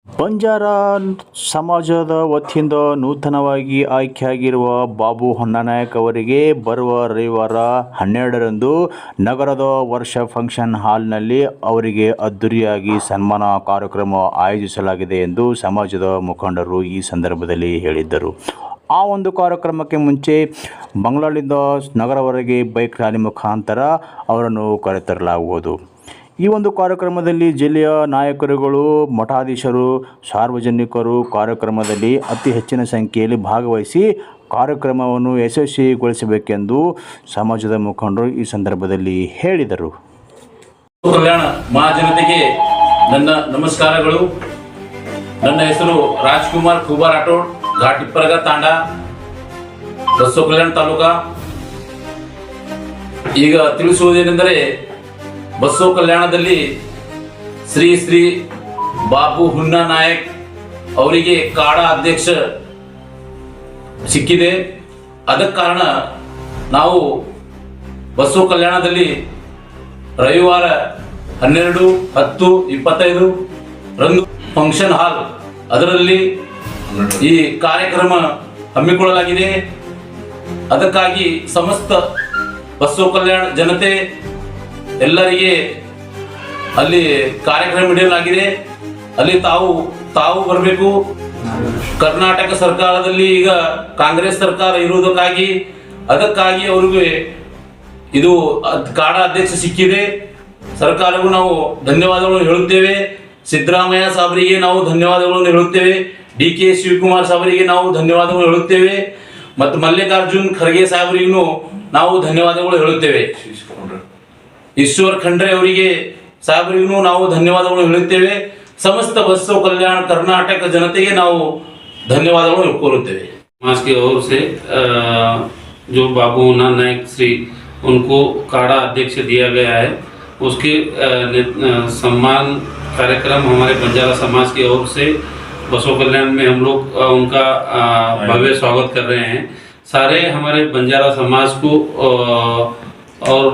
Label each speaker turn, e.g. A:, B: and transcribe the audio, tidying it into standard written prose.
A: ಬಂಜಾರ ಸಮಾಜದ ವತಿಯಿಂದ ನೂತನವಾಗಿ ಆಯ್ಕೆಯಾಗಿರುವ ಬಾಬು ಹೊನ್ನನಾಯಕ್ ಅವರಿಗೆ ಬರುವ ರವಿವಾರ 12ರಂದು ನಗರದ ವರ್ಷ ಫಂಕ್ಷನ್ ಹಾಲ್ನಲ್ಲಿ ಅವರಿಗೆ ಅದ್ದೂರಿಯಾಗಿ ಸನ್ಮಾನ ಕಾರ್ಯಕ್ರಮ ಆಯೋಜಿಸಲಾಗಿದೆ ಎಂದು ಸಮಾಜದ ಮುಖಂಡರು ಈ ಸಂದರ್ಭದಲ್ಲಿ ಹೇಳಿದ್ದರು. ಆ ಒಂದು ಕಾರ್ಯಕ್ರಮಕ್ಕೆ ಮುಂಚೆ ಬಂಗ್ಲಾದಿಂದ ನಗರವರೆಗೆ ಬೈಕ್ ರ್ಯಾಲಿ ಮುಖಾಂತರ ಅವರನ್ನು ಕರೆತರಲಾಗುವುದು. ಈ ಒಂದು ಕಾರ್ಯಕ್ರಮದಲ್ಲಿ ಜಿಲ್ಲೆಯ ನಾಯಕರುಗಳು, ಮಠಾಧೀಶರು, ಸಾರ್ವಜನಿಕರು ಕಾರ್ಯಕ್ರಮದಲ್ಲಿ ಅತಿ ಹೆಚ್ಚಿನ ಸಂಖ್ಯೆಯಲ್ಲಿ ಭಾಗವಹಿಸಿ ಕಾರ್ಯಕ್ರಮವನ್ನು ಯಶಸ್ವಿಗೊಳಿಸಬೇಕೆಂದು ಸಮಾಜದ ಮುಖಂಡರು ಈ ಸಂದರ್ಭದಲ್ಲಿ ಹೇಳಿದರು.
B: ಕಲ್ಯಾಣ ಮಹಾಜನತೆಗೆ ನನ್ನ ನಮಸ್ಕಾರಗಳು. ನನ್ನ ಹೆಸರು ರಾಜ್ಕುಮಾರ್ ಖೂಬಾ ರಾಠೋಡ್, ಘಾಟಿಪ್ಪರಗ ತಾಂಡ, ಬಸವ ಕಲ್ಯಾಣ ತಾಲೂಕಾ. ಈಗ ತಿಳಿಸುವುದೇನೆಂದರೆ, ಬಸವ ಕಲ್ಯಾಣದಲ್ಲಿ ಶ್ರೀ ಶ್ರೀ ಬಾಬು ಹುನ್ನನಾಯಕ್ ಅವರಿಗೆ ಕಾಡಾ ಅಧ್ಯಕ್ಷ ಸಿಕ್ಕಿದೆ. ಅದಕ್ಕೆ ಕಾರಣ ನಾವು ಬಸವ ಕಲ್ಯಾಣದಲ್ಲಿ ರವಿವಾರ 12/10/25 ರಂದು ಫಂಕ್ಷನ್ ಹಾಲ್ ಅದರಲ್ಲಿ ಈ ಕಾರ್ಯಕ್ರಮ ಹಮ್ಮಿಕೊಳ್ಳಲಾಗಿದೆ. ಅದಕ್ಕಾಗಿ ಸಮಸ್ತ ಬಸವ ಕಲ್ಯಾಣ ಜನತೆ ಎಲ್ಲರಿಗೆ ಅಲ್ಲಿ ಕಾರ್ಯಕ್ರಮ ಇಡಲಾಗಿದೆ. ಅಲ್ಲಿ ತಾವು ಬರಬೇಕು. ಕರ್ನಾಟಕ ಸರ್ಕಾರದಲ್ಲಿ ಈಗ ಕಾಂಗ್ರೆಸ್ ಸರ್ಕಾರ ಇರುವುದಕ್ಕಾಗಿ ಅದಕ್ಕಾಗಿ ಅವರಿಗೆ ಇದು ಕಾಡಾ ಅಧ್ಯಕ್ಷ ಸಿಕ್ಕಿದೆ. ಸರ್ಕಾರಕ್ಕೂ ನಾವು ಧನ್ಯವಾದಗಳನ್ನು ಹೇಳುತ್ತೇವೆ. ಸಿದ್ದರಾಮಯ್ಯ ಸಾಹೇಬರಿಗೆ ನಾವು ಧನ್ಯವಾದಗಳನ್ನು ಹೇಳುತ್ತೇವೆ. DK ಶಿವಕುಮಾರ್ ಸಾಹೇಬರಿಗೆ ನಾವು ಧನ್ಯವಾದಗಳು ಹೇಳುತ್ತೇವೆ. ಮತ್ತು ಮಲ್ಲಿಕಾರ್ಜುನ್ ಖರ್ಗೆ ಸಾಹೇಬರಿಗೂ ನಾವು ಧನ್ಯವಾದಗಳು ಹೇಳುತ್ತೇವೆ. ಈಶ್ವರ್ ಖಂಡ್ರೆ ಅವರಿಗೆ ಸಾಹೇಬರಿಗೂ ನಾವು ಧನ್ಯವಾದಗಳು ಹೇಳುತ್ತೇವೆ. समस्त बसव कल्याण कर्नाटक जनते के नाउ धन्यवाद कोरुत्तेवे.
C: समाज की ओर से जो बाबू हुन्नानायक श्री उनको काढ़ा अध्यक्ष दिया गया है, उसके सम्मान कार्यक्रम हमारे बंजारा समाज की ओर से बसव कल्याण में हम लोग उनका भव्य स्वागत कर रहे हैं. सारे हमारे बंजारा समाज को और